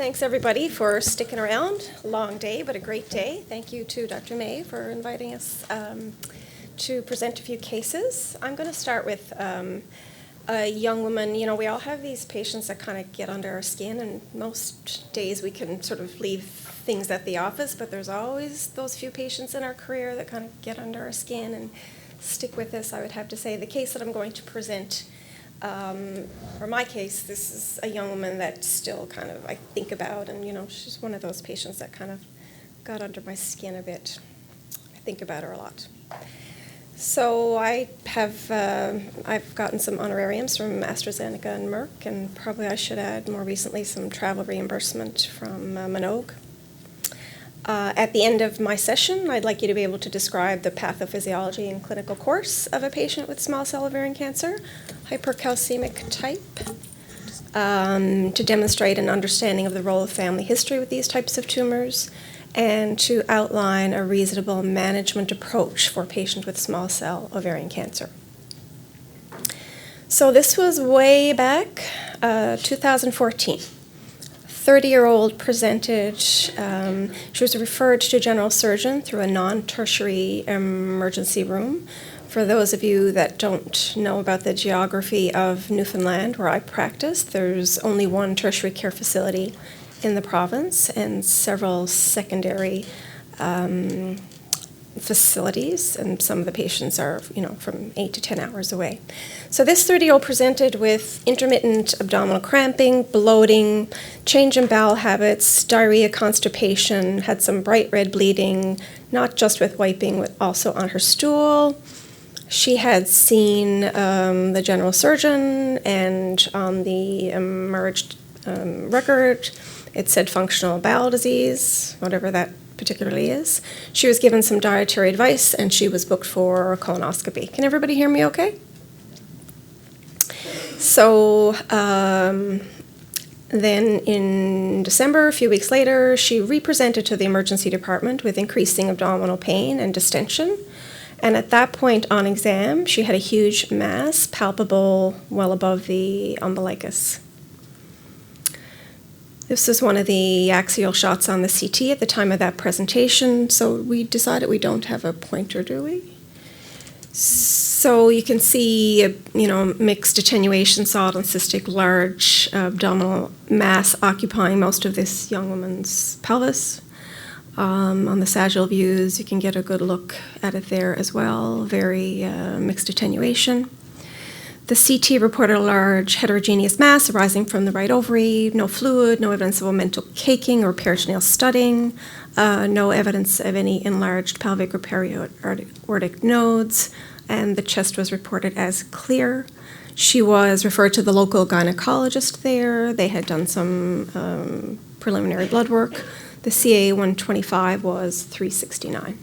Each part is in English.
Thanks everybody for sticking around. Long day, but a great day. Thank you to Dr. May for inviting us to present a few cases. I'm going to start with a young woman. You know, we all have these patients that kind of get under our skin, and most days we can sort of leave things at the office, but there's always those few patients in our career that kind of get under our skin and stick with us. I would have to say the case that I'm going to present, for my case, this is a young woman that still kind of I think about, and you know, she's one of those patients that kind of got under my skin a bit. I think about her a lot. So I've gotten some honorariums from AstraZeneca and Merck, and probably I should add more recently some travel reimbursement from Minogue. At the end of my session, I'd like you to be able to describe the pathophysiology and clinical course of a patient with small cell ovarian cancer, hypercalcemic type, to demonstrate an understanding of the role of family history with these types of tumors, and to outline a reasonable management approach for a patient with small cell ovarian cancer. So this was way back, 2014. 30-year-old presented. She was referred to a general surgeon through a non-tertiary emergency room. For those of you that don't know about the geography of Newfoundland, where I practice, there's only one tertiary care facility in the province and several secondary facilities, and some of the patients are, you know, from 8 to 10 hours away. So this 30-year-old presented with intermittent abdominal cramping, bloating, change in bowel habits, diarrhea, constipation, had some bright red bleeding, not just with wiping, but also on her stool. She had seen the general surgeon, and on the emerged record, it said functional bowel disease, whatever that particularly is. She was given some dietary advice, and she was booked for a colonoscopy. Can everybody hear me okay? So then in December, a few weeks later, she re-presented to the emergency department with increasing abdominal pain and distension. And at that point on exam, she had a huge mass, palpable well above the umbilicus. This is one of the axial shots on the CT at the time of that presentation. So we decided we don't have a pointer, do we? So you can see, you know, mixed attenuation, solid and cystic, large abdominal mass occupying most of this young woman's pelvis. On the sagittal views, you can get a good look at it there as well. Very mixed attenuation. The CT reported a large heterogeneous mass arising from the right ovary, no fluid, no evidence of omental caking or peritoneal studding, no evidence of any enlarged pelvic or periaortic nodes, and the chest was reported as clear. She was referred to the local gynecologist there. They had done some preliminary blood work. The CA 125 was 369.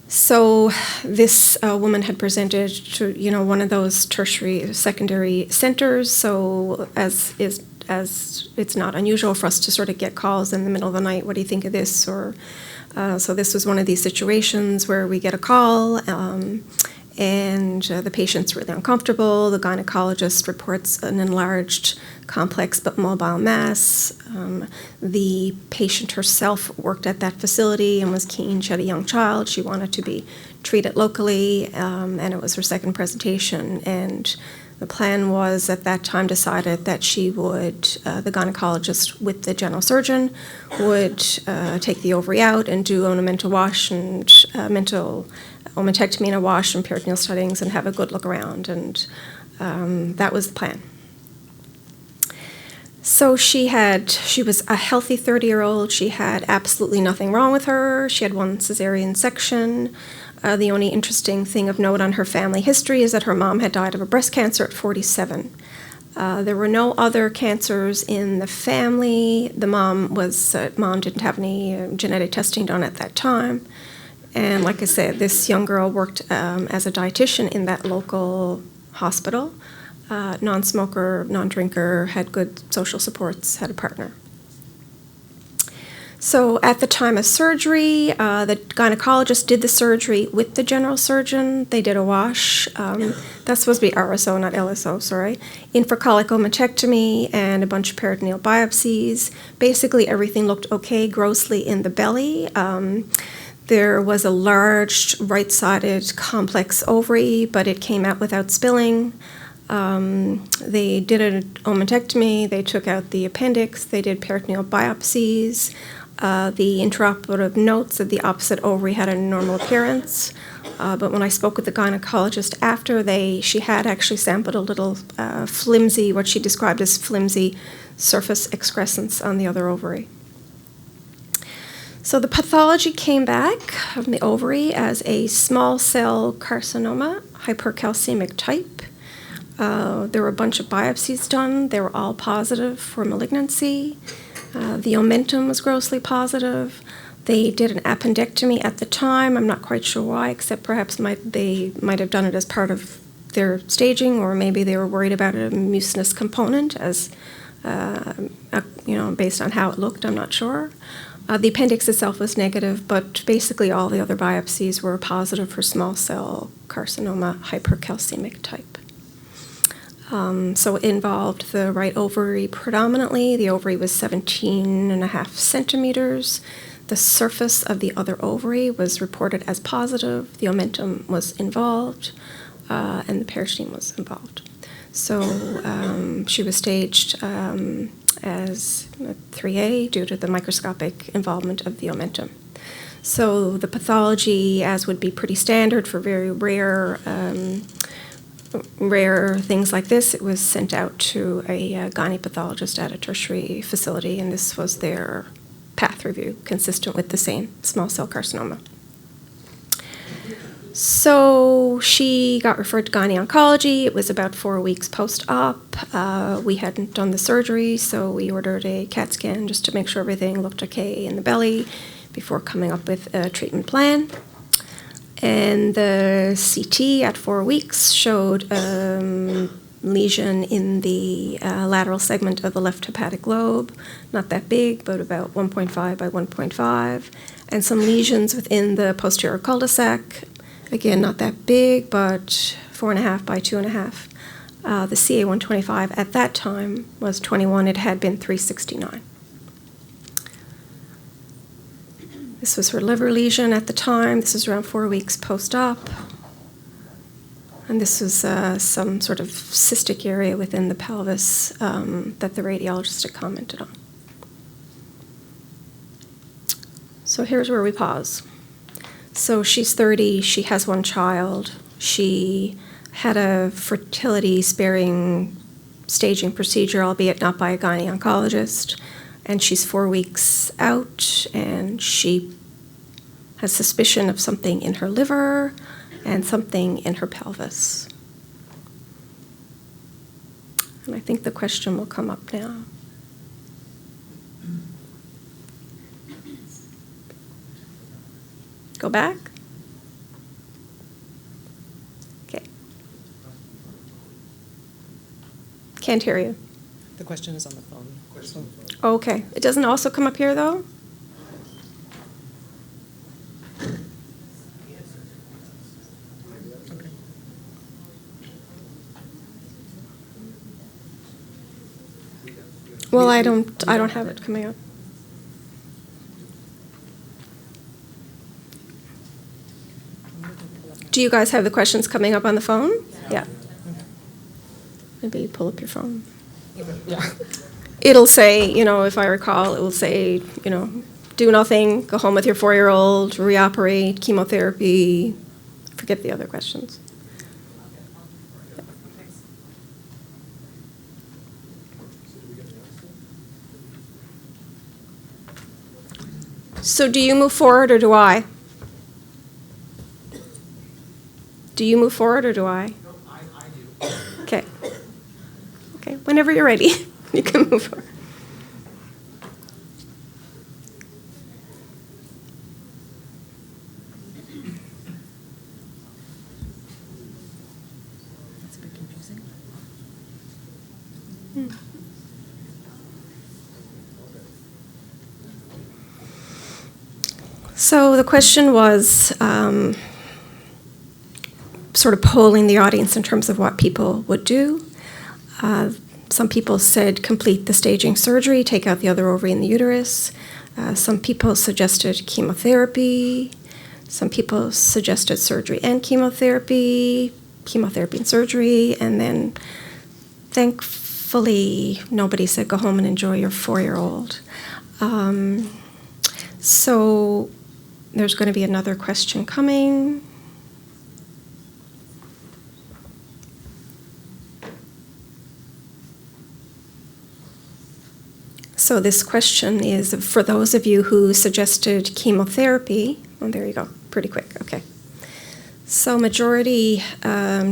So this woman had presented to, you know, one of those tertiary secondary centers. So as it's not unusual for us to sort of get calls in the middle of the night, what do you think of this? Or so this was one of these situations where we get a call, and the patient's really uncomfortable. The gynecologist reports an enlarged, complex but mobile mass. The patient herself worked at that facility and was keen. She had a young child. She wanted to be treated locally, and it was her second presentation. And the plan was at that time decided that she would, the gynecologist with the general surgeon would take the ovary out and do an omental wash and omentectomy and a wash and peritoneal studdings and have a good look around, and that was the plan. So she was a healthy 30-year-old. She had absolutely nothing wrong with her. She had one cesarean section. The only interesting thing of note on her family history is that her mom had died of a breast cancer at 47. There were no other cancers in the family. The mom didn't have any genetic testing done at that time. And like I said, this young girl worked as a dietitian in that local hospital. Non-smoker, non-drinker, had good social supports, had a partner. So at the time of surgery, the gynecologist did the surgery with the general surgeon. They did a wash. That's supposed to be RSO, not LSO, sorry. Infracolic omentectomy and a bunch of peritoneal biopsies. Basically, everything looked okay grossly in the belly. There was a large right-sided complex ovary, but it came out without spilling. They did an omentectomy, they took out the appendix, they did peritoneal biopsies. The intraoperative notes that the opposite ovary had a normal appearance. But when I spoke with the gynecologist after, she had actually sampled a little flimsy, what she described as flimsy surface excrescence on the other ovary. So the pathology came back from the ovary as a small cell carcinoma, hypercalcemic type. There were a bunch of biopsies done. They were all positive for malignancy. The omentum was grossly positive. They did an appendectomy at the time. I'm not quite sure why, except perhaps they might have done it as part of their staging, or maybe they were worried about a mucinous component, as based on how it looked. I'm not sure. The appendix itself was negative, but basically all the other biopsies were positive for small cell carcinoma, hypercalcemic type. So it involved the right ovary predominantly. The ovary was 17.5 centimeters. The surface of the other ovary was reported as positive. The omentum was involved, and the peritoneum was involved. So she was staged as 3A due to the microscopic involvement of the omentum. So the pathology, as would be pretty standard for very rare things like this, it was sent out to a gynae pathologist at a tertiary facility, and this was their path review, consistent with the same small cell carcinoma. So she got referred to Gynecology. It was about 4 weeks post-op. We hadn't done the surgery, so we ordered a CAT scan just to make sure everything looked okay in the belly before coming up with a treatment plan. And the CT at 4 weeks showed lesion in the lateral segment of the left hepatic lobe, not that big, but about 1.5 by 1.5, and some lesions within the posterior cul-de-sac, again, not that big, but 4.5 by 2.5. The CA-125 at that time was 21. It had been 369. This was her liver lesion at the time. This was around 4 weeks post-op. And this was some sort of cystic area within the pelvis that the radiologist had commented on. So here's where we pause. So she's 30, she has one child. She had a fertility-sparing staging procedure, albeit not by a gynecologist. And she's 4 weeks out, and she has suspicion of something in her liver and something in her pelvis. And I think the question will come up now. Go back. Okay. Can't hear you. The question is on the phone. Okay. It doesn't also come up here, though? Okay. Well, I don't have it coming up. Do you guys have the questions coming up on the phone? Yeah. Maybe pull up your phone. Yeah. It'll say, if I recall, it will say, do nothing, go home with your 4-year-old, reoperate, chemotherapy, forget the other questions. So do you move forward or do I? Do you move forward or do I? No, I do. Okay. Okay, whenever you're ready, you can move forward. That's a bit confusing. So the question was sort of polling the audience in terms of what people would do. Some people said complete the staging surgery, take out the other ovary and the uterus. Some people suggested chemotherapy. Some people suggested surgery and chemotherapy, chemotherapy and surgery, and then thankfully nobody said go home and enjoy your 4-year-old. So there's going to be another question coming. So this question is for those of you who suggested chemotherapy. Oh, there you go. Pretty quick. Okay. So majority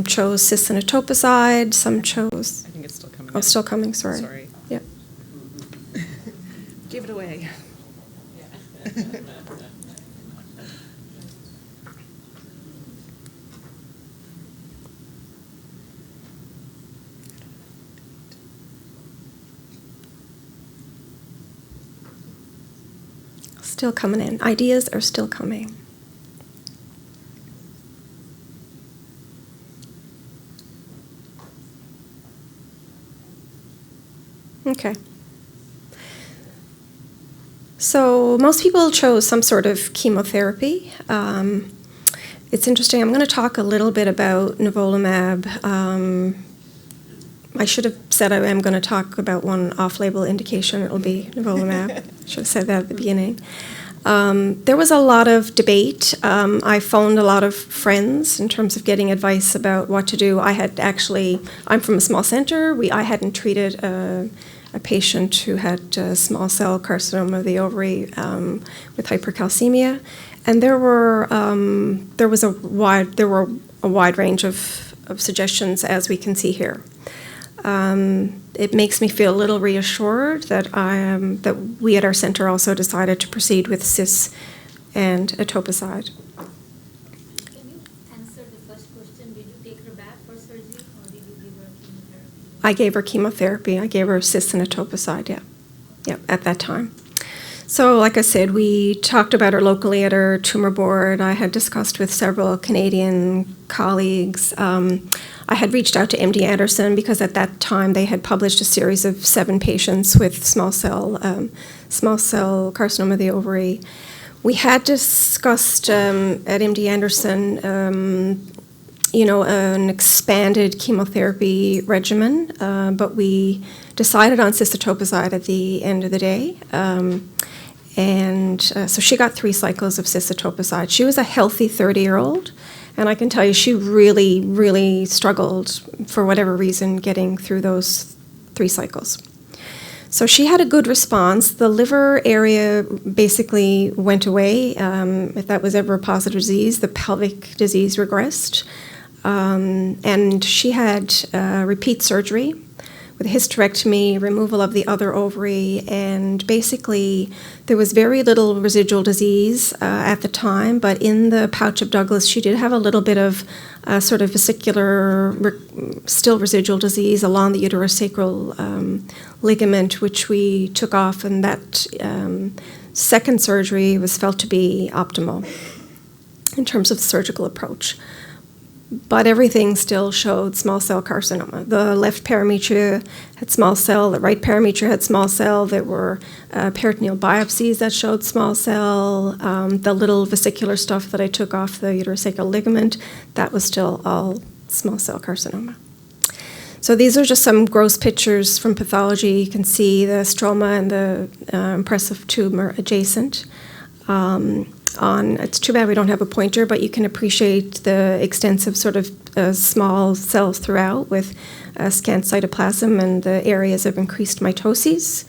chose cis and etoposide. Some chose. I think it's still coming. Oh, still coming. Sorry. Sorry. Yep. Give it away. Still coming in. Ideas are still coming. Okay. So most people chose some sort of chemotherapy. It's interesting. I'm going to talk a little bit about nivolumab. I should have said I am going to talk about one off-label indication. It'll be nivolumab. Should have said that at the beginning. There was a lot of debate. I phoned a lot of friends in terms of getting advice about what to do. I'm from a small center. I hadn't treated a patient who had small cell carcinoma of the ovary with hypercalcemia, and there were a wide range of suggestions, as we can see here. It makes me feel a little reassured that that we at our center also decided to proceed with cis and etoposide. Can you answer the first question? Did you take her back for surgery or did you give her chemotherapy? I gave her chemotherapy. I gave her cis and etoposide, yeah, at that time. So, like I said, we talked about her locally at our Tumour Board. I had discussed with several Canadian colleagues. I had reached out to MD Anderson because at that time they had published a series of 7 patients with small cell carcinoma of the ovary. We had discussed at MD Anderson, an expanded chemotherapy regimen, but we decided on cis etoposide at the end of the day. So she got 3 cycles of cis etoposide. She was a healthy 30-year-old. And I can tell you she really, really struggled, for whatever reason, getting through those 3 cycles. So she had a good response. The liver area basically went away. If that was ever a positive disease, the pelvic disease regressed. And she had repeat surgery with a hysterectomy, removal of the other ovary, and basically there was very little residual disease at the time, but in the pouch of Douglas she did have a little bit of sort of vesicular, still residual disease along the uterosacral ligament, which we took off, and that second surgery was felt to be optimal in terms of the surgical approach. But everything still showed small cell carcinoma. The left parametria had small cell, the right parametria had small cell. There were peritoneal biopsies that showed small cell. The little vesicular stuff that I took off the uterosacral ligament, that was still all small cell carcinoma. So these are just some gross pictures from pathology. You can see the stroma and the impressive tumor adjacent. It's too bad we don't have a pointer, but you can appreciate the extensive sort of small cells throughout with scant cytoplasm and the areas of increased mitoses.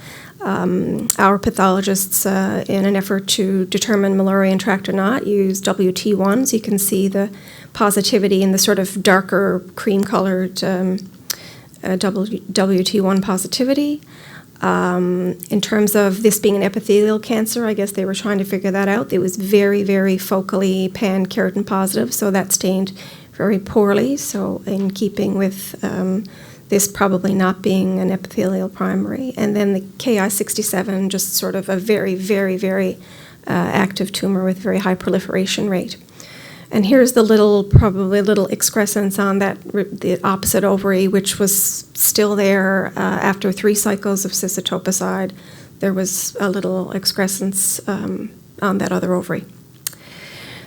Our pathologists, in an effort to determine Müllerian tract or not, use WT1s. You can see the positivity in the sort of darker cream-colored WT1 positivity. In terms of this being an epithelial cancer, I guess they were trying to figure that out. It was very, very focally pan-keratin positive, so that stained very poorly. So in keeping with this probably not being an epithelial primary. And then the Ki-67, just sort of a very, very, very active tumor with very high proliferation rate. And here's the probably little excrescence on the opposite ovary, which was still there after 3 cycles of cisotopicide. There was a little excrescence on that other ovary.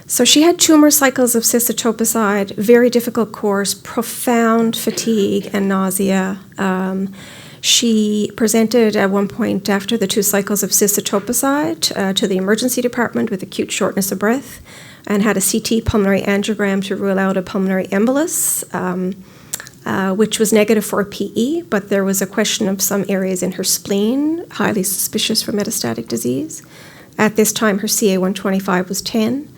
So she had 2 more cycles of cisotopicide, very difficult course, profound fatigue and nausea. She presented at one point after the 2 cycles of cisotopicide to the emergency department with acute shortness of breath and had a CT pulmonary angiogram to rule out a pulmonary embolus, which was negative for a PE, but there was a question of some areas in her spleen, highly suspicious for metastatic disease. At this time, her CA-125 was 10.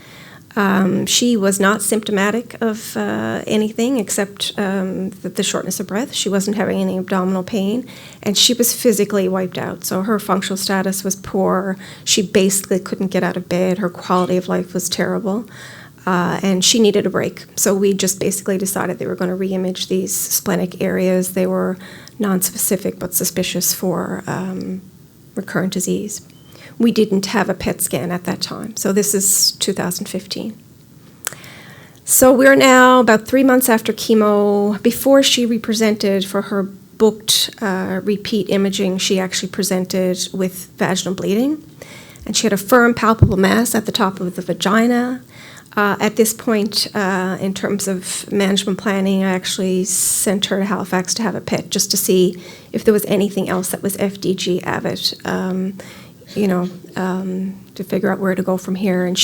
She was not symptomatic of anything except the shortness of breath. She wasn't having any abdominal pain, and she was physically wiped out. So her functional status was poor. She basically couldn't get out of bed. Her quality of life was terrible, and she needed a break. So we just basically decided they were going to re-image these splenic areas. They were nonspecific but suspicious for recurrent disease. We didn't have a PET scan at that time. So this is 2015. So we're now about 3 months after chemo. Before she represented for her booked repeat imaging, she actually presented with vaginal bleeding. And she had a firm, palpable mass at the top of the vagina. At this point, in terms of management planning, I actually sent her to Halifax to have a PET just to see if there was anything else that was FDG avid. To figure out where to go from here. And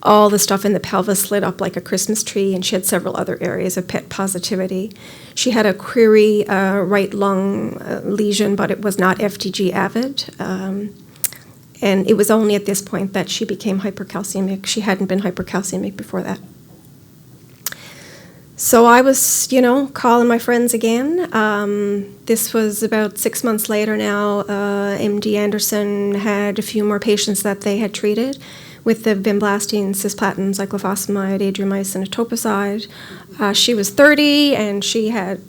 all the stuff in the pelvis lit up like a Christmas tree, and she had several other areas of PET positivity. She had a query right lung lesion, but it was not FDG avid. And it was only at this point that she became hypercalcemic. She hadn't been hypercalcemic before that. So I was, calling my friends again. This was about 6 months later now. MD Anderson had a few more patients that they had treated with the vinblastine, cisplatin, cyclophosphamide, adriamycin, etoposide. She was 30, and she had,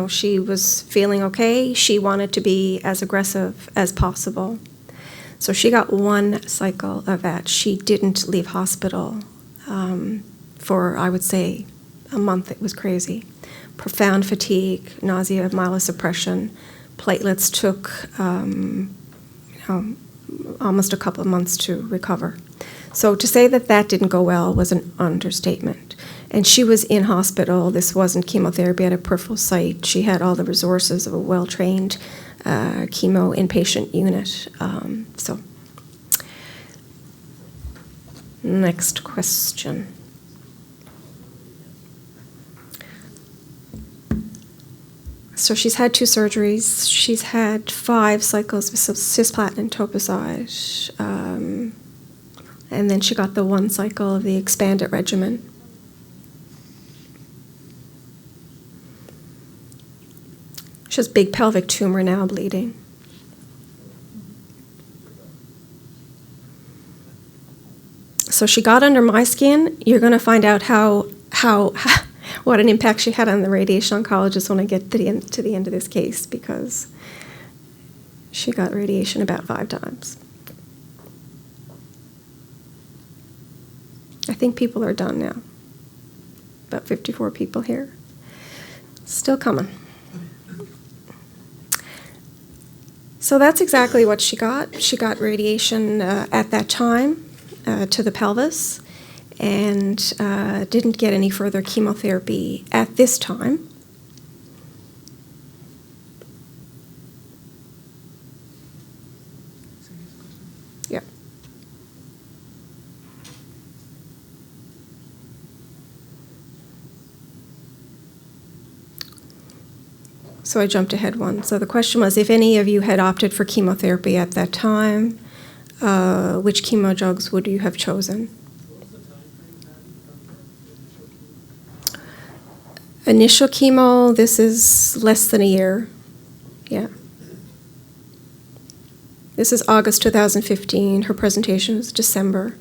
she was feeling okay. She wanted to be as aggressive as possible. So she got 1 cycle of that. She didn't leave hospital for, I would say, a month. It was crazy. Profound fatigue, nausea, myelosuppression. Platelets took, almost a couple of months to recover. So to say that didn't go well was an understatement. And she was in hospital. This wasn't chemotherapy at a peripheral site. She had all the resources of a well-trained chemo inpatient unit. Next question. So she's had 2 surgeries. She's had 5 cycles with cisplatin and etoposide. And then she got the 1 cycle of the expanded regimen. She has big pelvic tumor now, bleeding. So she got under my skin. You're going to find out what an impact she had on the radiation oncologist when I get to the end of this case, because she got radiation about 5 times. I think people are done now. About 54 people here. Still coming. So that's exactly what she got. She got radiation at that time to the pelvis, and didn't get any further chemotherapy at this time. Yeah. So I jumped ahead 1. So the question was, if any of you had opted for chemotherapy at that time, which chemo drugs would you have chosen? Initial chemo, this is less than a year. Yeah. This is August 2015. Her presentation was December.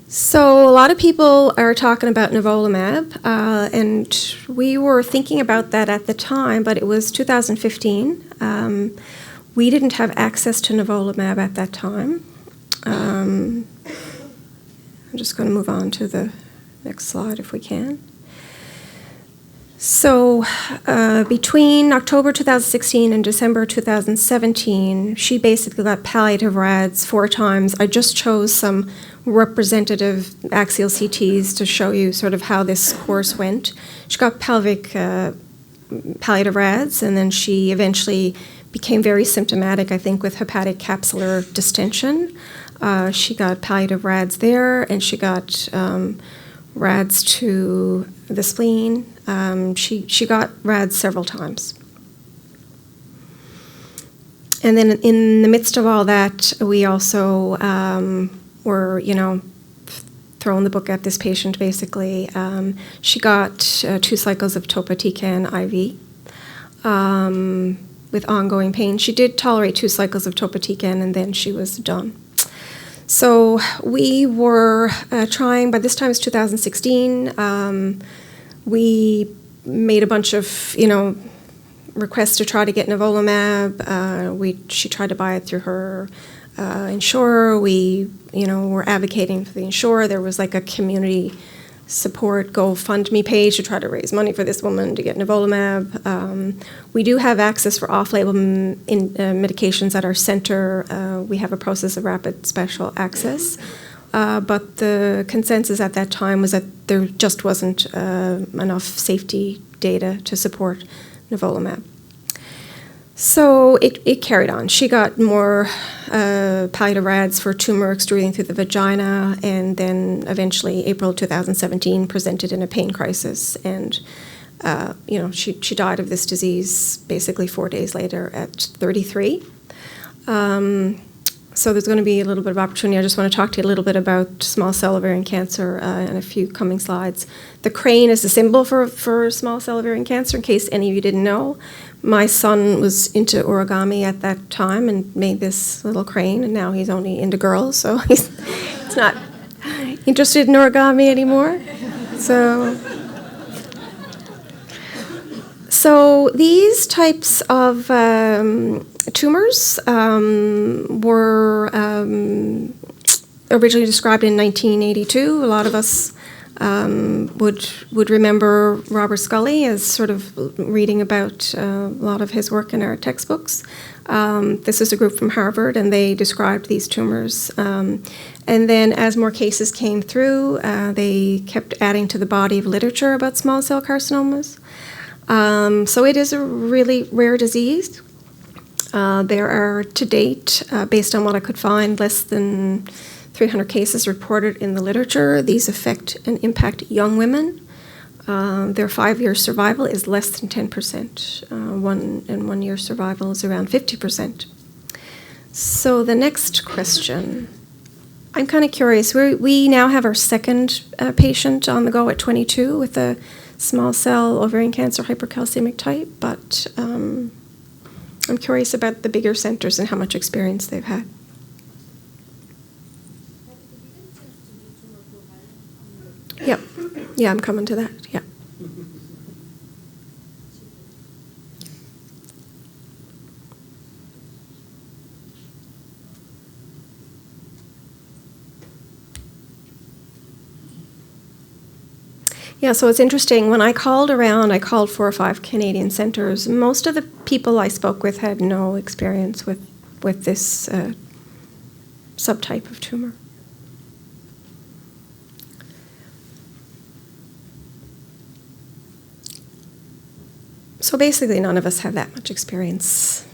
So a lot of people are talking about nivolumab, and we were thinking about that at the time, but it was 2015. We didn't have access to nivolumab at that time. I'm just going to move on to the next slide if we can. So between October 2016 and December 2017, she basically got palliative RADs 4 times. I just chose some representative axial CTs to show you sort of how this course went. She got palliative RADs, and then she eventually became very symptomatic, I think, with hepatic capsular distension. She got palliative RADs there, and she got RADs to the spleen. She got RADs several times. And then in the midst of all that, we also were, throwing the book at this patient, basically. She got 2 cycles of topotecan IV with ongoing pain. She did tolerate 2 cycles of topotecan, and then she was done. So we were trying, by this time it's 2016, we made a bunch of, requests to try to get nivolumab. She tried to buy it through her insurer. We, were advocating for the insurer. There was like a community support GoFundMe page to try to raise money for this woman to get nivolumab. We do have access for off-label medications at our center. We have a process of rapid special access. But the consensus at that time was that there just wasn't enough safety data to support nivolumab. So it carried on. She got more palliative RADs for tumor extruding through the vagina, and then eventually, April 2017, presented in a pain crisis. And, she died of this disease basically 4 days later at 33. So there's going to be a little bit of opportunity. I just want to talk to you a little bit about small cell ovarian cancer in a few coming slides. The crane is a symbol for small cell ovarian cancer, in case any of you didn't know. My son was into origami at that time and made this little crane, and now he's only into girls, so he's not interested in origami anymore. So these types of tumors were originally described in 1982. A lot of us would remember Robert Scully as sort of reading about a lot of his work in our textbooks. This is a group from Harvard, and they described these tumors. And then as more cases came through, they kept adding to the body of literature about small cell carcinomas. So it is a really rare disease. There are, to date, based on what I could find, less than 300 cases reported in the literature. These affect and impact young women. Their 5-year survival is less than 10%. 1 year survival is around 50%. So the next question. I'm kind of curious. We now have our second patient on the go at 22 with a small cell ovarian cancer hypercalcemic type, but I'm curious about the bigger centers and how much experience they've had. Yep. Yeah, I'm coming to that. Yeah. Yeah, so it's interesting. When I called around, I called 4 or 5 Canadian centers. Most of the people I spoke with had no experience with this subtype of tumor. So basically, none of us have that much experience.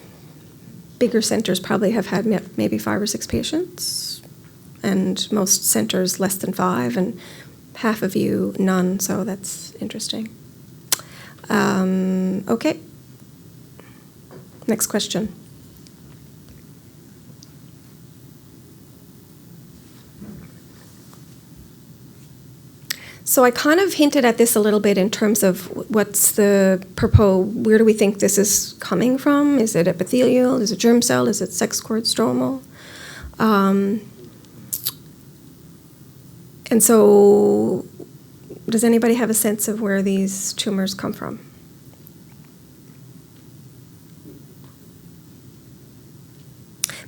Bigger centers probably have had maybe 5 or 6 patients, and most centers less than 5, and half of you, none, so that's interesting. Okay. Next question. So I kind of hinted at this a little bit in terms of what's the where do we think this is coming from? Is it epithelial? Is it germ cell? Is it sex cord stromal? And so does anybody have a sense of where these tumors come from?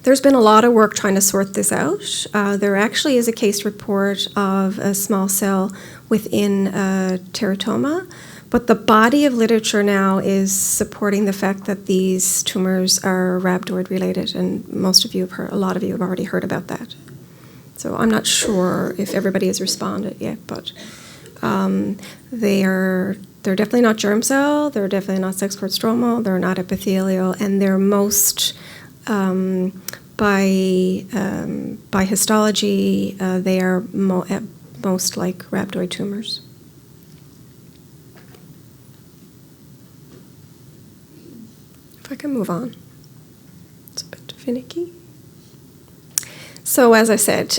There's been a lot of work trying to sort this out. There actually is a case report of a small cell within teratoma, but the body of literature now is supporting the fact that these tumors are rhabdoid related, and most of you have heard, a lot of you have already heard about that. So I'm not sure if everybody has responded yet, but they're definitely not germ cell, they're definitely not sex cord stromal, they're not epithelial, and they're most by histology, they are at most like rhabdoid tumors. If I can move on. It's a bit finicky. So as I said,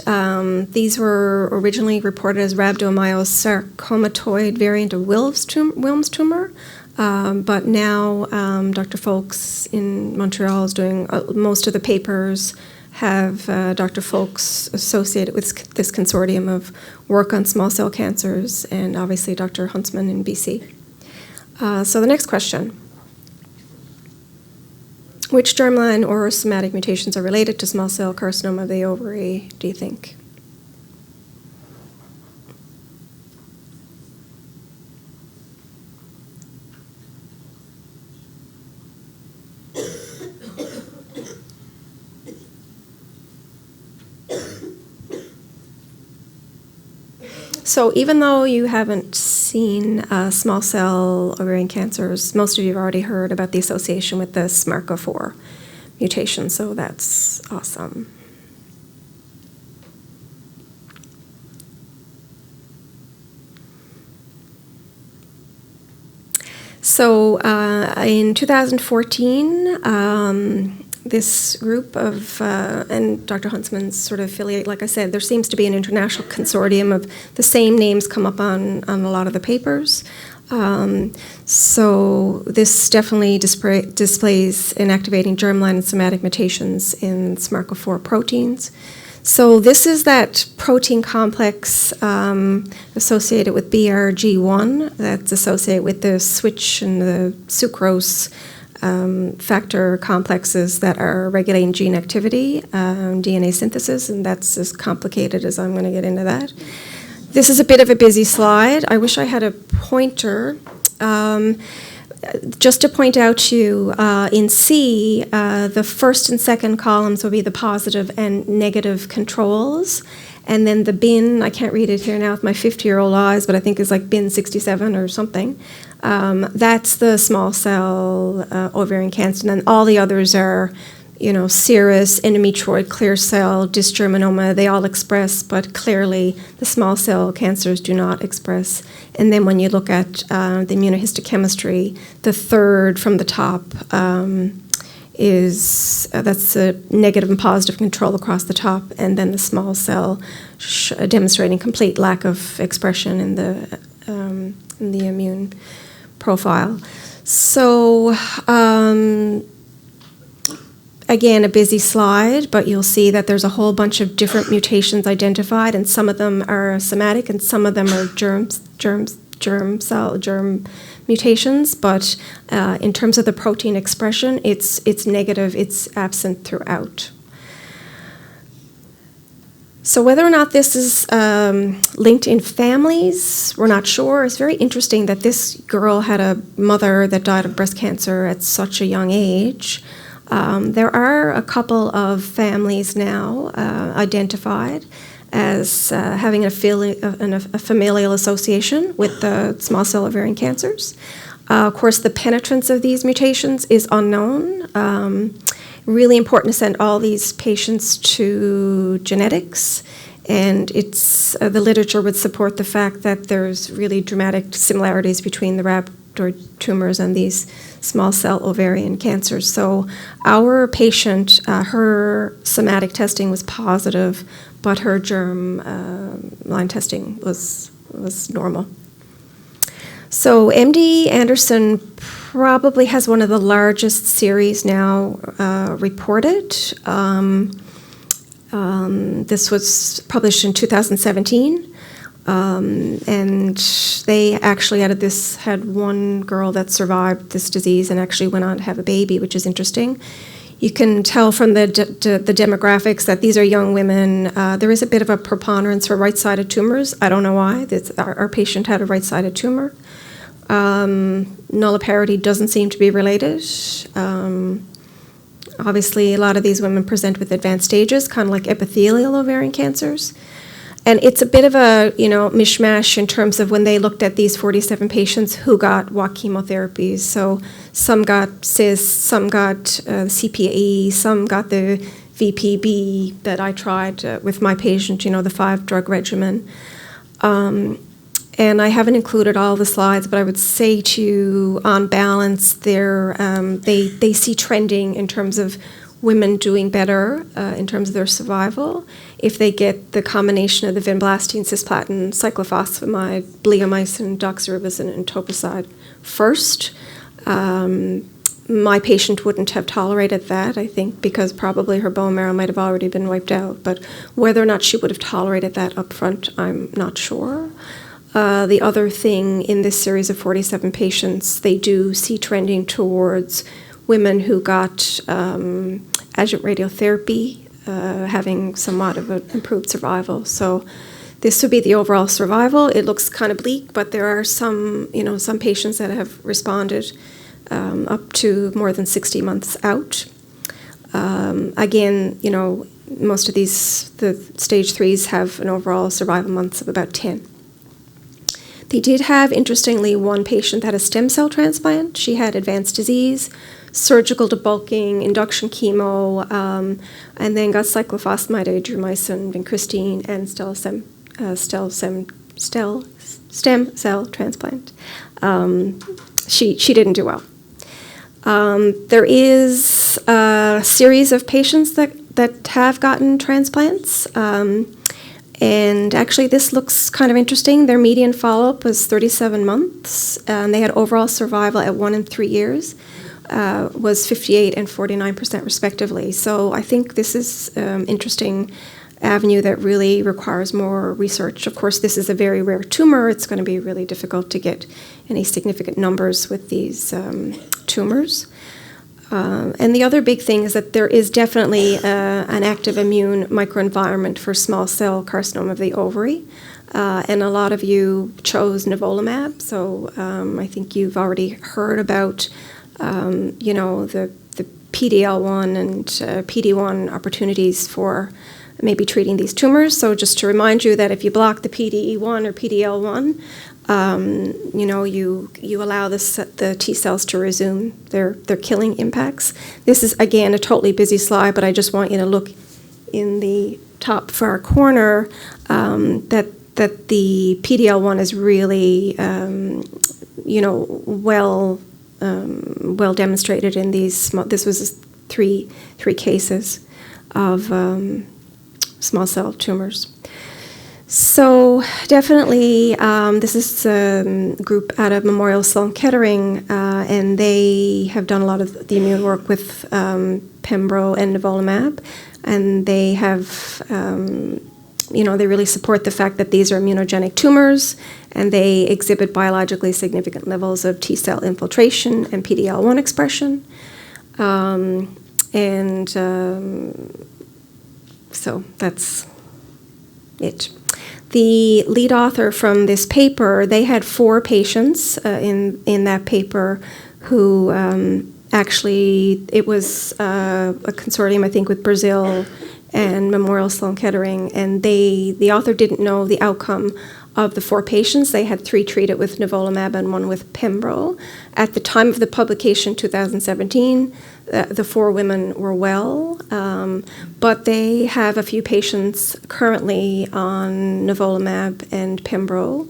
these were originally reported as rhabdomyosarcomatoid variant of Wilms tumor, but now Dr. Folks in Montreal is doing most of the papers have Dr. Folks associated with this consortium of work on small cell cancers, and obviously Dr. Huntsman in BC. So the next question. Which germline or somatic mutations are related to small cell carcinoma of the ovary, do you think? So even though you haven't seen small cell ovarian cancers, most of you have already heard about the association with the SMARCA4 mutation, so that's awesome. So in 2014, this group of, and Dr. Huntsman's sort of affiliate, like I said, there seems to be an international consortium of the same names come up on a lot of the papers. So this definitely displays inactivating germline and somatic mutations in SMARCA4 proteins. So this is that protein complex associated with BRG1 that's associated with the switch and the sucrose factor complexes that are regulating gene activity, DNA synthesis, and that's as complicated as I'm going to get into that. This is a bit of a busy slide. I wish I had a pointer. Just to point out to you, in C, the first and second columns will be the positive and negative controls. And then the bin, I can't read it here now with my 50-year-old eyes, but I think it's like bin 67 or something. That's the small cell ovarian cancer. And then all the others are, serous, endometrioid, clear cell, dysgerminoma. They all express, but clearly the small cell cancers do not express. And then when you look at the immunohistochemistry, the third from the top that's a negative and positive control across the top, and then the small cell demonstrating complete lack of expression in the immune profile. So again, a busy slide, but you'll see that there's a whole bunch of different mutations identified, and some of them are somatic and some of them are germ mutations, but in terms of the protein expression, it's negative, it's absent throughout. So whether or not this is linked in families, we're not sure. It's very interesting that this girl had a mother that died of breast cancer at such a young age. There are a couple of families now identified as having a familial association with the small cell ovarian cancers. Of course, the penetrance of these mutations is unknown. Really important to send all these patients to genetics, and the literature would support the fact that there's really dramatic similarities between the rhabdoid tumors and these small cell ovarian cancers. So our patient, her somatic testing was positive, but her germ line testing was normal. So MD Anderson probably has one of the largest series now reported. This was published in 2017. And they actually had one girl that survived this disease and actually went on to have a baby, which is interesting. You can tell from the demographics that these are young women. There is a bit of a preponderance for right-sided tumors. I don't know why. Our patient had a right-sided tumor. Nulliparity doesn't seem to be related. Obviously, a lot of these women present with advanced stages, kind of like epithelial ovarian cancers. And it's a bit of a, mishmash in terms of when they looked at these 47 patients who got what chemotherapies. So some got CIS, some got CPAE, some got the VPB that I tried with my patient, the 5-drug regimen. And I haven't included all the slides, but I would say to you, on balance, they see trending in terms of women doing better in terms of their survival if they get the combination of the vinblastine, cisplatin, cyclophosphamide, bleomycin, doxorubicin, and etoposide first. My patient wouldn't have tolerated that, I think, because probably her bone marrow might have already been wiped out. But whether or not she would have tolerated that up front, I'm not sure. The other thing in this series of 47 patients, they do see trending towards women who got adjuvant radiotherapy, having somewhat of an improved survival. So this would be the overall survival. It looks kind of bleak, but there are some patients that have responded up to more than 60 months out. Again, most of the stage 3s have an overall survival months of about 10. They did have, interestingly, one patient that had a stem cell transplant. She had advanced disease, surgical debulking, induction chemo, and then got cyclophosphamide, adriamycin, vincristine, and stem cell transplant. She didn't do well. There is a series of patients that have gotten transplants. And actually, this looks kind of interesting. Their median follow-up was 37 months, and they had overall survival at 1 and 3 years, was 58% and 49% respectively. So I think this is an interesting avenue that really requires more research. Of course, this is a very rare tumor. It's going to be really difficult to get any significant numbers with these tumors. And the other big thing is that there is definitely an active immune microenvironment for small cell carcinoma of the ovary. And a lot of you chose nivolumab, so I think you've already heard about, the PD-L1 and PD-1 opportunities for maybe treating these tumors. So just to remind you that if you block the PD-1 or PD-L1, you allow the T cells to resume their killing impacts. This is, again, a totally busy slide, but I just want you to look in the top far corner that the PD-L1 is really, well demonstrated in these. This was three cases of small cell tumors. So definitely, this is a group out of Memorial Sloan Kettering, and they have done a lot of the immune work with pembro and nivolumab, and they have, they really support the fact that these are immunogenic tumors, and they exhibit biologically significant levels of T cell infiltration and PD-L1 expression, so that's it. The lead author from this paper, they had 4 patients in that paper who actually, it was a consortium, I think, with Brazil and Memorial Sloan Kettering, and the author didn't know the outcome of the 4 patients. They had 3 treated with nivolumab and 1 with pembro. At the time of the publication, 2017, the 4 women were well, but they have a few patients currently on nivolumab and pembro,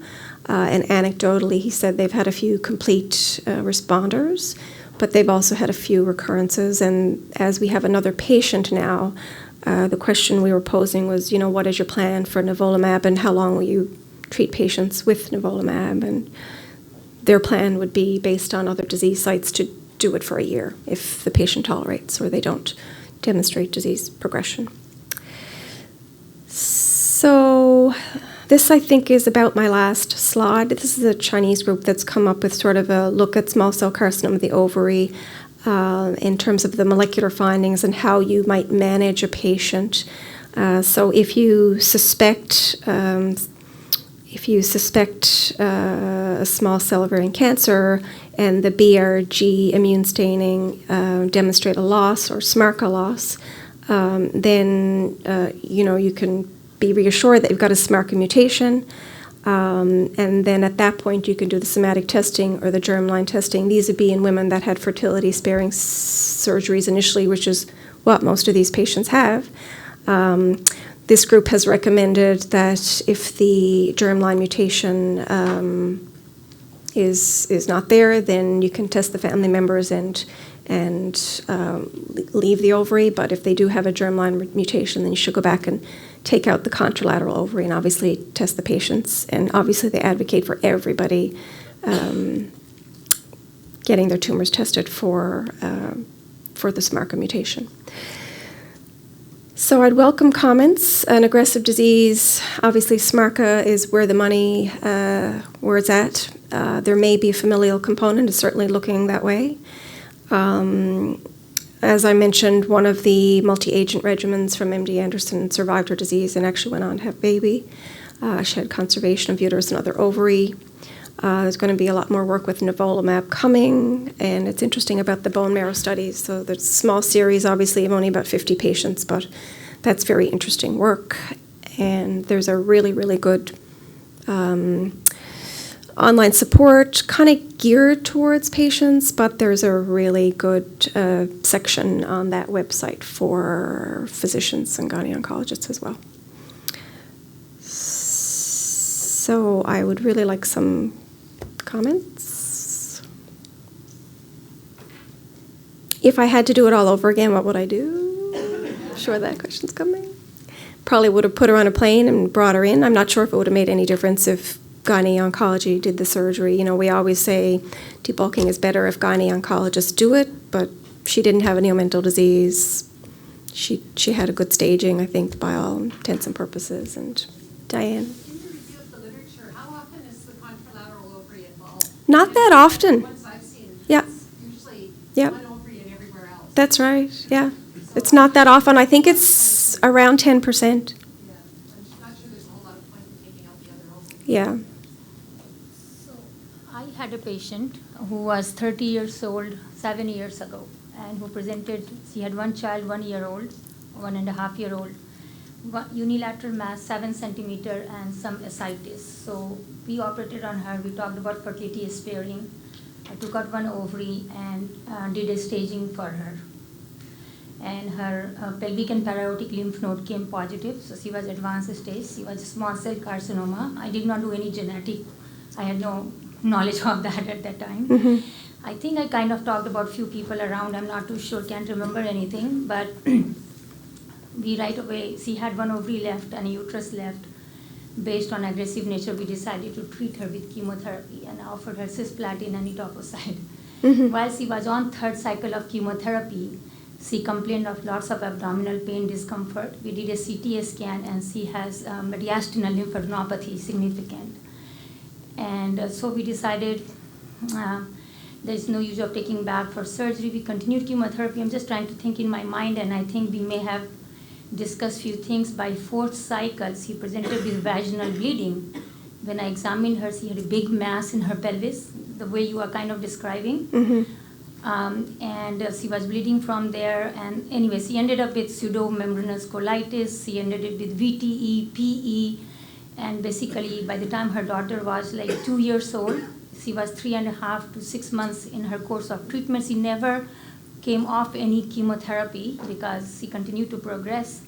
and anecdotally, he said they've had a few complete responders, but they've also had a few recurrences, and as we have another patient now, the question we were posing was, what is your plan for nivolumab and how long will you treat patients with nivolumab? And their plan would be based on other disease sites to do it for a year if the patient tolerates or they don't demonstrate disease progression. So this, I think, is about my last slide. This is a Chinese group that's come up with sort of a look at small cell carcinoma of the ovary. in terms of the molecular findings and how you might manage a patient. So if you suspect a small cell ovarian cancer and the BRG immune staining demonstrate a loss or SMARCA loss, then you can be reassured that you've got a SMARCA mutation. And then at that point, you can do the somatic testing or the germline testing. These would be in women that had fertility-sparing surgeries initially, which is what most of these patients have. This group has recommended that if the germline mutation is not there, then you can test the family members and leave the ovary. But if they do have a germline mutation, then you should go back and take out the contralateral ovary and obviously test the patients. And obviously they advocate for everybody getting their tumors tested for the SMARCA mutation. So I'd welcome comments. An aggressive disease, obviously SMARCA is where the money, where it's at. There may be a familial component, it's certainly looking that way. As I mentioned, one of the multi-agent regimens from MD Anderson survived her disease and actually went on to have a baby. She had conservation of uterus and other ovary. There's going to be a lot more work with nivolumab coming, and it's interesting about the bone marrow studies. So there's a small series, obviously, of only about 50 patients, but that's very interesting work. And there's a really, really good online support, kind of geared towards patients, but there's a really good section on that website for physicians and gynecologists as well. So I would really like some comments. If I had to do it all over again, what would I do? I'm sure that question's coming. Probably would have put her on a plane and brought her in. I'm not sure if it would have made any difference if Oncology did the surgery. You know, we always say debulking is better if oncologists do it, but she didn't have a neomental disease. She had a good staging, I think, by all intents and purposes. And Diane? Can you review the literature? How often is the contralateral ovary involved? Not that often. The ones I've seen, Yeah. it's usually Yeah. one ovary and everywhere else. That's right, yeah. It's not that often. I think it's around 10%. Yeah, I'm not sure there's a whole lot of point in taking out the other ovary. Yeah. So I had a patient who was 30 years old 7 years ago and who presented, she had one child, 1 year old, 1.5 year old, unilateral mass, 7 centimeter and some ascites. So we operated on her, we talked about fertility sparing. I took out one ovary and did a staging for her. And her pelvic and paraortic lymph node came positive, so she was advanced stage. She was small cell carcinoma. I did not do any genetic. I had no knowledge of that at that time. Mm-hmm. I think I kind of talked about few people around. I'm not too sure, can't remember anything. But we right away, she had one ovary left and a uterus left. Based on aggressive nature, we decided to treat her with chemotherapy and offered her cisplatin and etoposide. Mm-hmm. While she was on 3rd cycle of chemotherapy, she complained of lots of abdominal pain, discomfort. We did a CT scan and she has mediastinal lymphadenopathy, significant. And so we decided there's no use of taking back for surgery. We continued chemotherapy. I'm just trying to think in my mind, and I think we may have discussed few things. By 4th cycle, she presented with vaginal bleeding. When I examined her, she had a big mass in her pelvis, the way you are kind of describing. Mm-hmm. And she was bleeding from there. And anyway, she ended up with pseudomembranous colitis. She ended up with VTE, PE. And basically, by the time her daughter was like 2 years old, she was 3.5 to 6 months in her course of treatment. She never came off any chemotherapy because she continued to progress.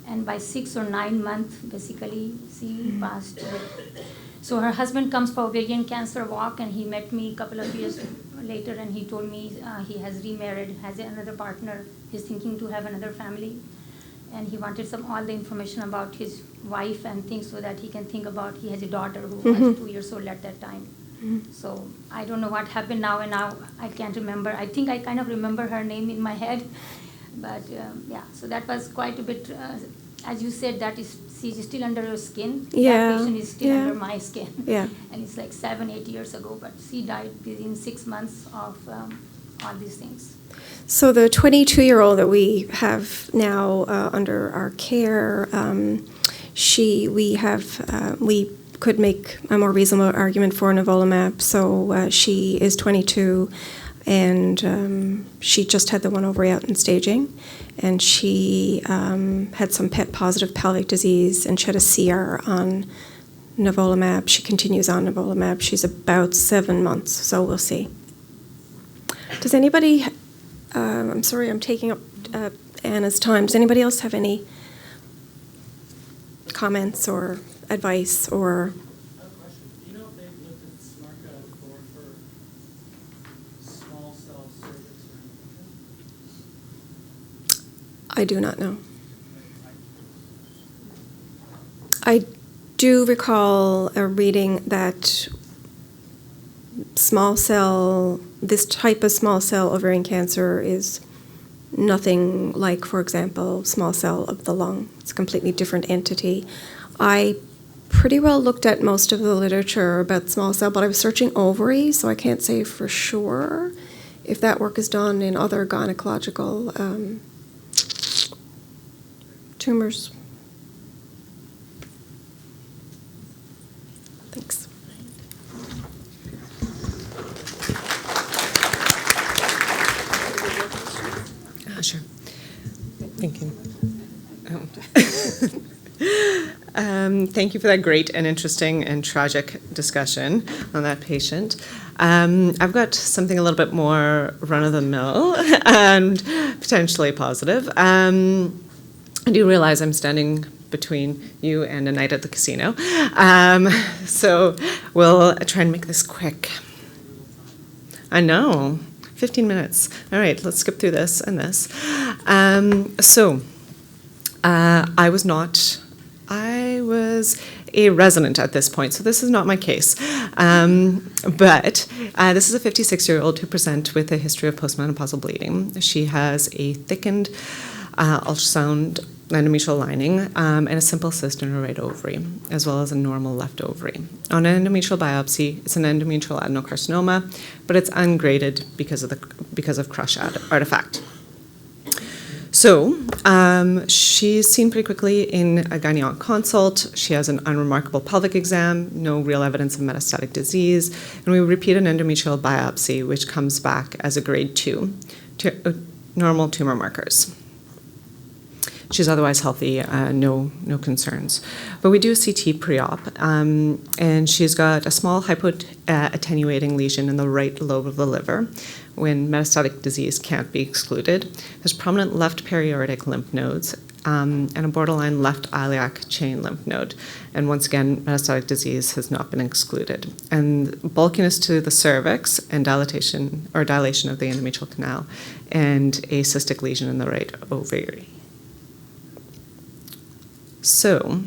And by 6 or 9 months, basically, she passed away. So her husband comes for ovarian cancer walk, and he met me a couple of years later, and he told me he has remarried, has another partner, he's thinking to have another family. And he wanted all the information about his wife and things so that he can think about, he has a daughter who was 2 years old at that time. So I don't know what happened now, and now I can't remember. I think I kind of remember her name in my head. But yeah, so that was quite a bit, as you said, she's still under your skin. Yeah. That patient is still under my skin. Yeah. And it's like 7-8 years ago, but she died within 6 months all these things? So the 22-year-old that we have now under our care, we could make a more reasonable argument for nivolumab. So she is 22, and she just had the one ovary out in staging, and she had some positive pelvic disease, and she had a CR on nivolumab. She continues on nivolumab. She's about 7 months, so we'll see. Does anybody, I'm sorry I'm taking up Anna's time, does anybody else have any comments or advice or? I have a question. Do you know if they've looked at SMARCA before for small cell cervix or anything? I do not know. I do recall a reading that this type of small cell ovarian cancer is nothing like, for example, small cell of the lung. It's a completely different entity. I pretty well looked at most of the literature about small cell, but I was searching ovary, so I can't say for sure if that work is done in other gynecological tumors. Thanks. Sure. Thank you. Thank you for that great and interesting and tragic discussion on that patient. I've got something a little bit more run-of-the-mill and potentially positive. I do realize I'm standing between you and a night at the casino. So we'll try and make this quick. I know. 15 minutes. All right, let's skip through this and this. I was a resident at this point, so this is not my case. But this is a 56-year-old who presents with a history of postmenopausal bleeding. She has a thickened ultrasound endometrial lining and a simple cyst in her right ovary, as well as a normal left ovary. On an endometrial biopsy, it's an endometrial adenocarcinoma, but it's ungraded because of crush artifact. So she's seen pretty quickly in a gynae-onc consult. She has an unremarkable pelvic exam, no real evidence of metastatic disease, and we repeat an endometrial biopsy, which comes back as a grade 2, normal tumor markers. She's otherwise healthy, no concerns. But we do a CT pre-op, and she's got a small hypoattenuating lesion in the right lobe of the liver when metastatic disease can't be excluded. There's prominent left periaortic lymph nodes and a borderline left iliac chain lymph node. And once again, metastatic disease has not been excluded. And bulkiness to the cervix and dilation of the endometrial canal and a cystic lesion in the right ovary. So,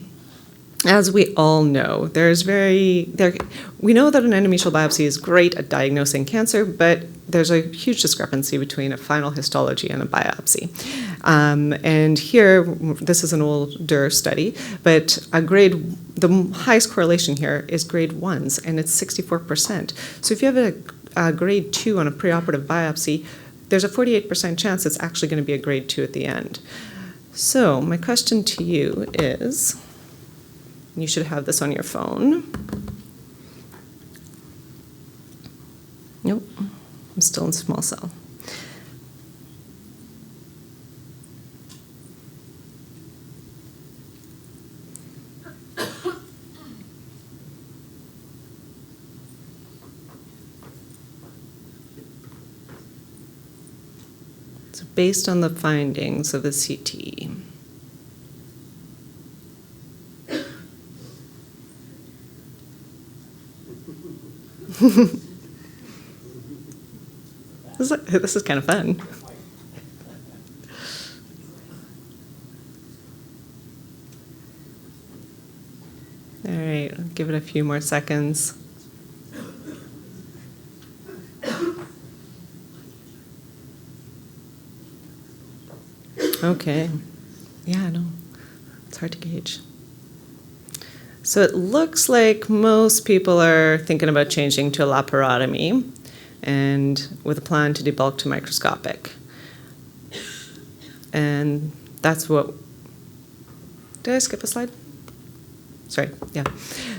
as we all know, we know that an endometrial biopsy is great at diagnosing cancer, but there's a huge discrepancy between a final histology and a biopsy. And here, this is an older study, but the highest correlation here is grade 1s, and it's 64%. So if you have a grade 2 on a preoperative biopsy, there's a 48% chance it's actually going to be a grade 2 at the end. So my question to you is, you should have this on your phone. Nope, I'm still in small cell. So based on the findings of the CT, this is kind of fun. All right, I'll give it a few more seconds. Okay. Yeah, no, it's hard to gauge. So it looks like most people are thinking about changing to a laparotomy. and with a plan to debulk to microscopic. And that's what, did I skip a slide? Sorry, yeah.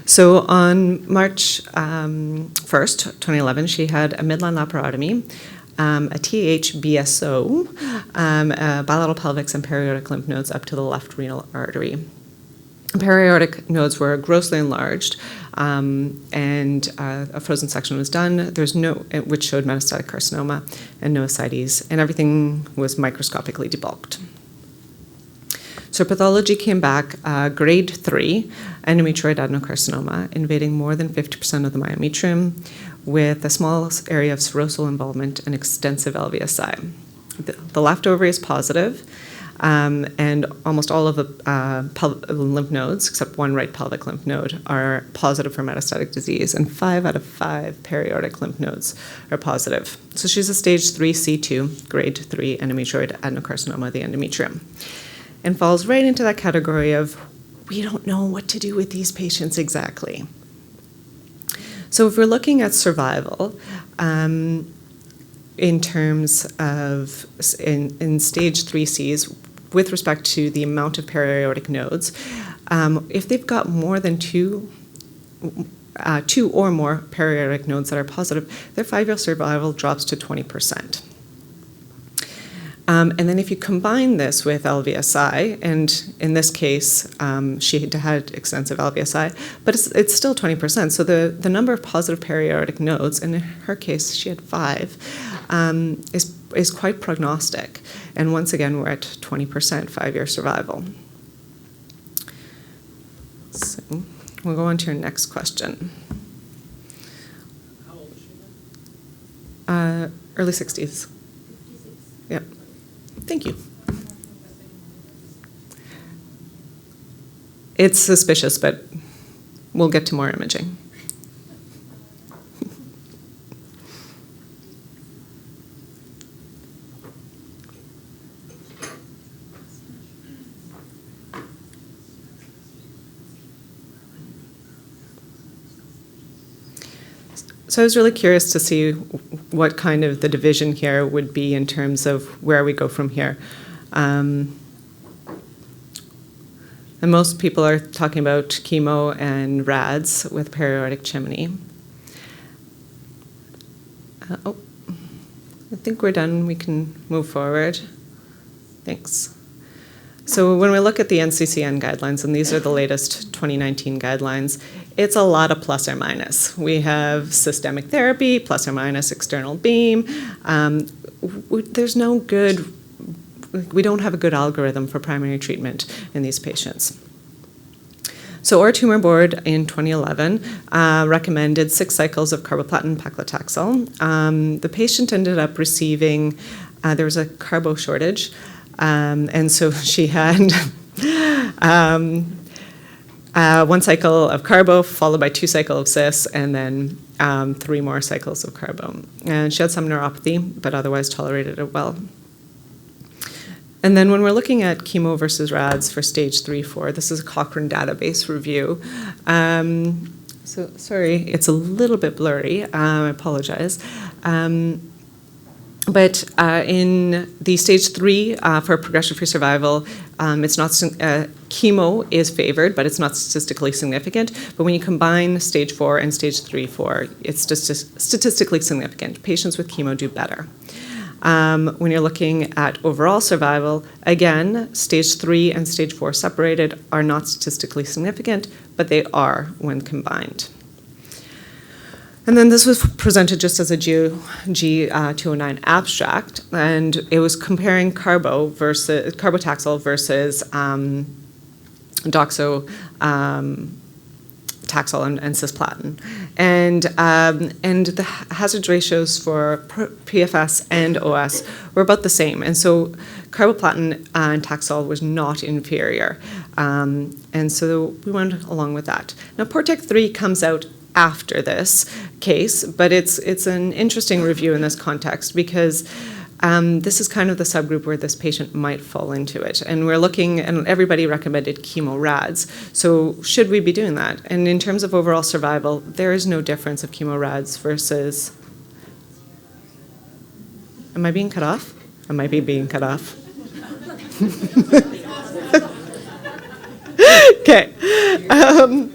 So on March 1st, 2011, she had a midline laparotomy, a THBSO, bilateral pelvic and periodic lymph nodes up to the left renal artery. Periodic nodes were grossly enlarged, and a frozen section was done. There's no, which showed metastatic carcinoma and no ascites, and everything was microscopically debulked. So pathology came back grade 3, endometrioid adenocarcinoma, invading more than 50% of the myometrium, with a small area of serosal involvement and extensive LVSI. The left ovary is positive, and almost all of the lymph nodes, except one right pelvic lymph node, are positive for metastatic disease, and 5 out of 5 periodic lymph nodes are positive. So she's a stage 3C2, grade 3 endometrioid adenocarcinoma of the endometrium, and falls right into that category of, we don't know what to do with these patients exactly. So if we're looking at survival, in terms of, in stage 3Cs, with respect to the amount of periodic nodes, if they've got more than two or more periodic nodes that are positive, their 5-year survival drops to 20%. And then if you combine this with LVSI, and in this case, she had extensive LVSI, but it's still 20%. So the number of positive periodic nodes, and in her case, she had 5, is quite prognostic. And once again, we're at 20% 5-year survival. So we'll go on to your next question. How old is she now? Early 60s. Yep. Thank you. It's suspicious, but we'll get to more imaging. So I was really curious to see what kind of the division here would be in terms of where we go from here. And most people are talking about chemo and RADs with periodic chimney. I think we're done. We can move forward. Thanks. So when we look at the NCCN guidelines, and these are the latest 2019 guidelines, it's a lot of plus or minus. We have systemic therapy, plus or minus external beam. There's no good, we don't have a good algorithm for primary treatment in these patients. So our Tumour Board in 2011 recommended 6 cycles of carboplatin paclitaxel. The patient ended up receiving, there was a carbo shortage, and so she had 1 cycle of carbo followed by 2 cycles of cis, and then 3 more cycles of carbo. And she had some neuropathy, but otherwise tolerated it well. And then when we're looking at chemo versus RADs for stage 3-4, this is a Cochrane database review. So sorry, it's a little bit blurry. I apologize. But in the stage 3 for progression-free survival, it's not chemo is favored, but it's not statistically significant. But when you combine stage 4 and stage 3-4, it's statistically significant. Patients with chemo do better. When you're looking at overall survival, again, stage 3 and stage 4 separated are not statistically significant, but they are when combined. And then this was presented just as a G209 abstract, and it was comparing carbotaxel versus doxotaxel and cisplatin. And the hazard ratios for PFS and OS were about the same. And so carboplatin and Taxol was not inferior. And so we went along with that. Now, PORTEC-3 comes out after this case, but it's an interesting review in this context because this is kind of the subgroup where this patient might fall into it. And we're looking, and everybody recommended chemo RADs. So should we be doing that? And in terms of overall survival, there is no difference of chemo RADs versus Am I being cut off? I might be being cut off. Okay.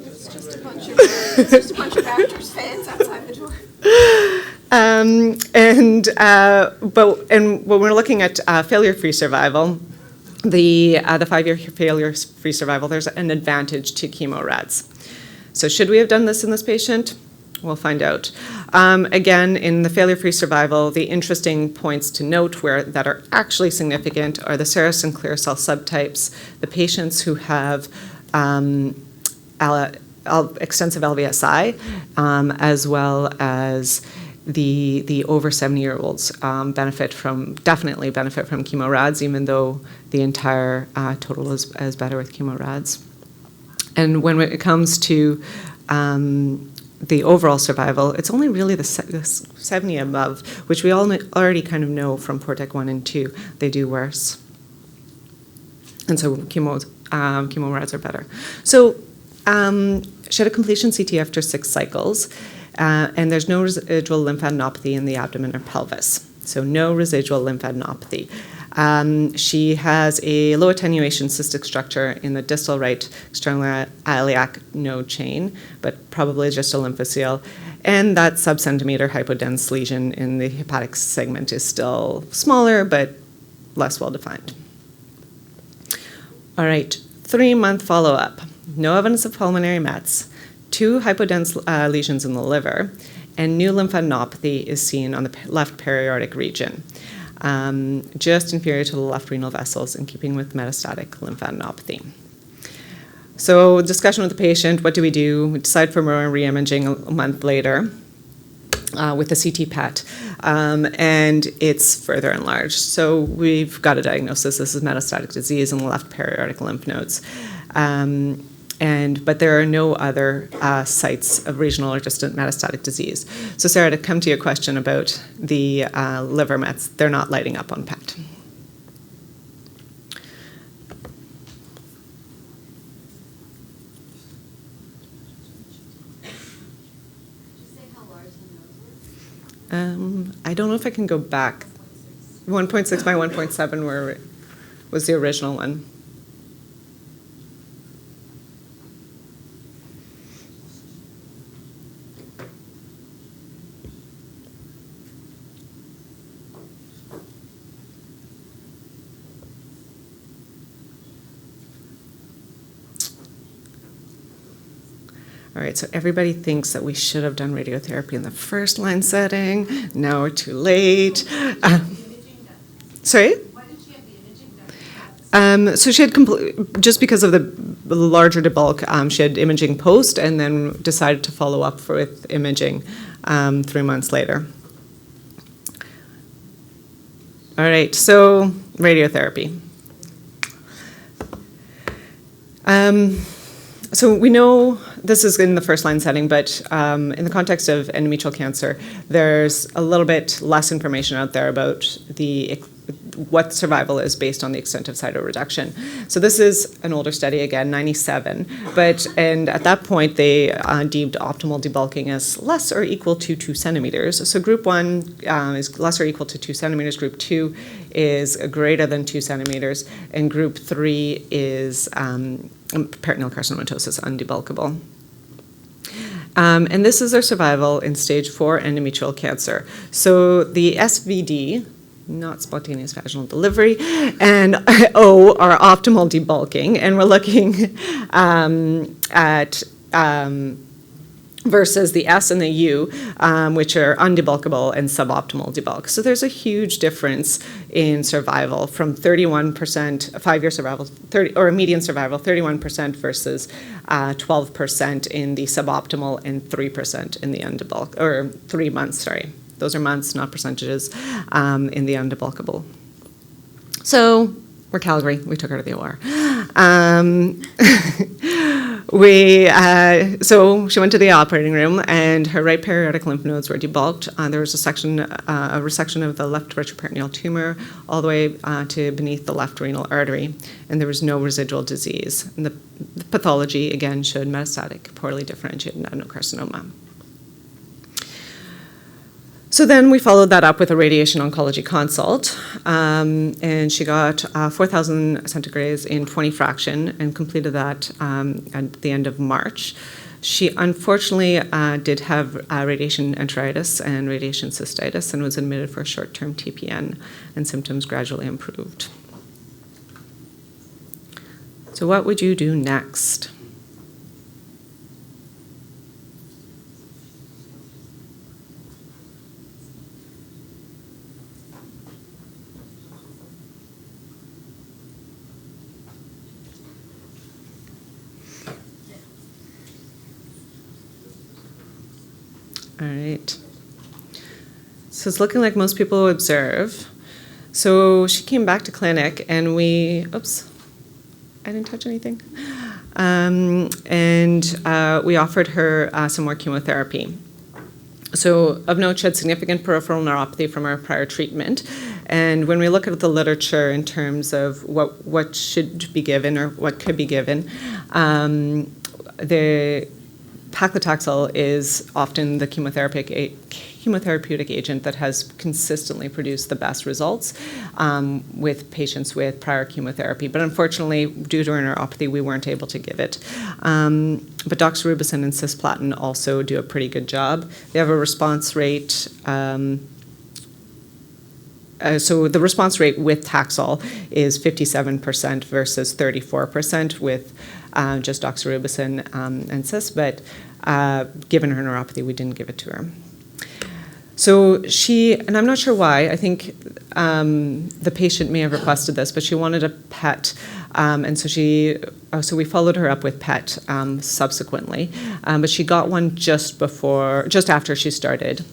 It's just a bunch of actors, fans outside the door. But when we're looking at failure-free survival, the 5-year failure-free survival, there's an advantage to chemo-rads. So should we have done this in this patient? We'll find out. Again, in the failure-free survival, the interesting points to note that are actually significant are the serous and clear cell subtypes, the patients who have extensive LVSI, as well as the over 70-year-olds definitely benefit from chemo-rads, even though the entire total is better with chemo-rads. And when it comes to the overall survival, it's only really the 70 above, which we all already kind of know from PORTEC 1 and 2, they do worse. And so chemo-rads are better. So she had a completion CT after 6 cycles, and there's no residual lymphadenopathy in the abdomen or pelvis. So no residual lymphadenopathy. She has a low attenuation cystic structure in the distal right external iliac node chain, but probably just a lymphocele. And that sub-centimeter hypodense lesion in the hepatic segment is still smaller, but less well-defined. All right, 3-month follow-up. No evidence of pulmonary mets, 2 hypodense lesions in the liver, and new lymphadenopathy is seen on the left periaortic region. Just inferior to the left renal vessels in keeping with metastatic lymphadenopathy. So discussion with the patient, what do? We decide for more re-imaging a month later with a CT PET, and it's further enlarged. So we've got a diagnosis. This is metastatic disease in the left periaortic lymph nodes. But there are no other sites of regional or distant metastatic disease. So Sarah, to come to your question about the liver mets, they're not lighting up on PET. Did you say how large the nodes were? I don't know if I can go back. 1.6 by 1.7 was the original one. All right, so everybody thinks that we should have done radiotherapy in the first line setting. Now we're too late. Sorry? Why did she have the imaging done? So she had just because of the larger debulk, she had imaging post and then decided to follow up with imaging 3 months later. All right, so radiotherapy. So we know this is in the first line setting, but in the context of endometrial cancer, there's a little bit less information out there about what survival is based on the extent of cytoreduction. So this is an older study, again, 97, and at that point they deemed optimal debulking as less or equal to 2 centimeters. So group 1 is less or equal to 2 centimeters, group 2 is greater than 2 centimeters, and group 3 is peritoneal carcinomatosis, undebulkable. And this is their survival in stage 4 endometrial cancer. So the SVD, not spontaneous vaginal delivery, and O are optimal debulking, and we're looking at versus the S and the U, which are undebulkable and suboptimal debulk. So there's a huge difference in survival from 31%, 5-year survival, or a median survival, 31% versus 12% in the suboptimal and 3% in the undebulk, or 3 months, sorry. Those are months, not percentages, in the undebulkable. So we're Calgary. We took her to the OR. So she went to the operating room, and her right periaortic lymph nodes were debulked. There was a resection of the left retroperitoneal tumor all the way to beneath the left renal artery, and there was no residual disease. And the pathology, again, showed metastatic, poorly differentiated adenocarcinoma. So then we followed that up with a radiation oncology consult, and she got 4,000 centigrades in 20 fraction and completed that at the end of March. She unfortunately did have radiation enteritis and radiation cystitis and was admitted for a short-term TPN, and symptoms gradually improved. So what would you do next? All right. So it's looking like most people observe. So she came back to clinic and we, oops, I didn't touch anything. We offered her some more chemotherapy. So of note, she had significant peripheral neuropathy from her prior treatment. And when we look at the literature in terms of what should be given or what could be given, the paclitaxel is often the chemotherapeutic agent that has consistently produced the best results with patients with prior chemotherapy. But unfortunately, due to her neuropathy, we weren't able to give it. But doxorubicin and cisplatin also do a pretty good job. They have a response rate. So the response rate with Taxol is 57% versus 34% with just doxorubicin and cis, but given her neuropathy, we didn't give it to her. So she, and I'm not sure why, I think the patient may have requested this, but she wanted a PET, and so we followed her up with PET subsequently, but she got one just after she started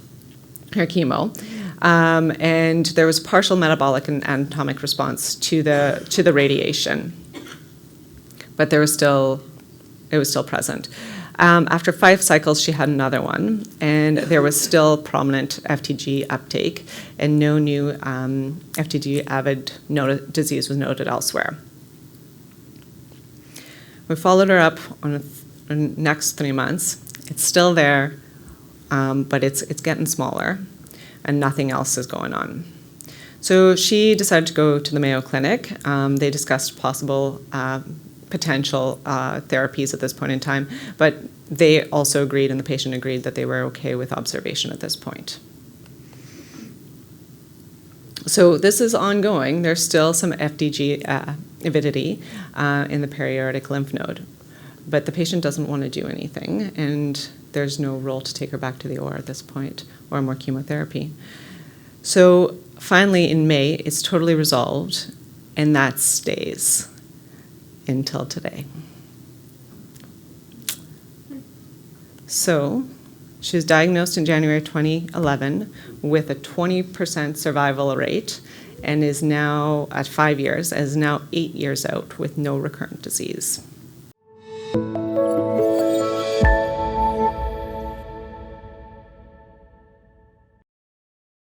her chemo. And there was partial metabolic and anatomic response to the radiation, but it was still present. After 5 cycles, she had another one, and there was still prominent FTG uptake, and no new FTG avid disease was noted elsewhere. We followed her up on the next 3 months. It's still there, but it's getting smaller, and nothing else is going on. So she decided to go to the Mayo Clinic. They discussed possible potential therapies at this point in time, but they also agreed, and the patient agreed, that they were okay with observation at this point. So this is ongoing. There's still some FDG avidity in the periaortic lymph node, but the patient doesn't want to do anything, and there's no role to take her back to the OR at this point, or more chemotherapy. So finally, in May, it's totally resolved, and that stays until today. So she was diagnosed in January 2011 with a 20% survival rate, and is now, at 5 years, is now 8 years out with no recurrent disease.